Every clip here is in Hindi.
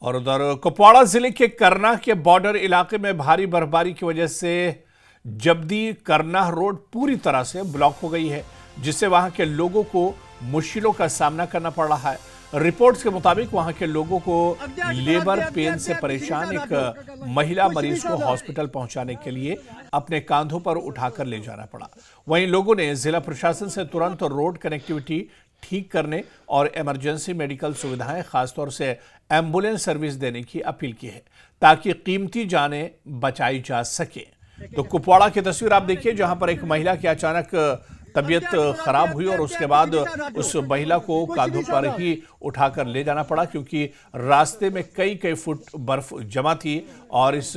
और उधर कुपवाड़ा जिले के करनाह के बॉर्डर इलाके में भारी बर्फबारी की वजह से जब्दी करनाह रोड पूरी तरह से ब्लॉक हो गई है, जिससे वहां के लोगों को मुश्किलों का सामना करना पड़ रहा है। रिपोर्ट्स के मुताबिक वहां के लोगों को लेबर पेन से परेशान एक महिला मरीज को हॉस्पिटल पहुंचाने के लिए अपने कांधों पर उठाकर ले जाना पड़ा। वहीं लोगों ने जिला प्रशासन से तुरंत रोड कनेक्टिविटी ठीक करने और इमरजेंसी मेडिकल सुविधाएं, खासतौर से एम्बुलेंस सर्विस देने की अपील की है, ताकि कीमती जानें बचाई जा सके। तो कुपवाड़ा की तस्वीर आप देखिए, जहां पर एक महिला की अचानक तबीयत खराब हुई और उसके बाद उस महिला को कांधों पर ही उठाकर ले जाना पड़ा, क्योंकि रास्ते में कई फुट बर्फ जमा थी और इस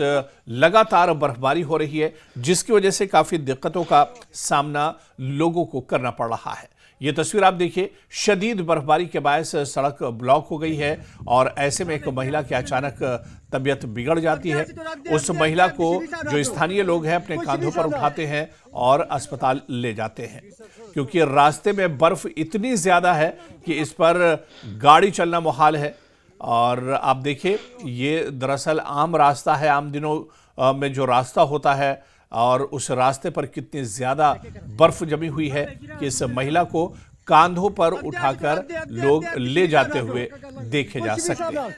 लगातार बर्फबारी हो रही है, जिसकी वजह से काफी दिक्कतों का सामना लोगों को करना पड़ रहा है। ये तस्वीर आप देखिए, शदीद बर्फबारी के बायस सड़क ब्लॉक हो गई है और ऐसे में एक महिला की अचानक तबीयत बिगड़ जाती है। उस महिला को जो स्थानीय लोग हैं अपने कांधों पर उठाते हैं और अस्पताल ले जाते हैं, क्योंकि रास्ते में बर्फ इतनी ज्यादा है कि इस पर गाड़ी चलना मुहाल है। और आप देखिए, ये दरअसल आम रास्ता है, आम दिनों में जो रास्ता होता है, और उस रास्ते पर कितनी ज्यादा बर्फ जमी हुई है कि इस महिला को कांधों पर उठाकर लोग ले जाते हुए देखे जा सकते हैं।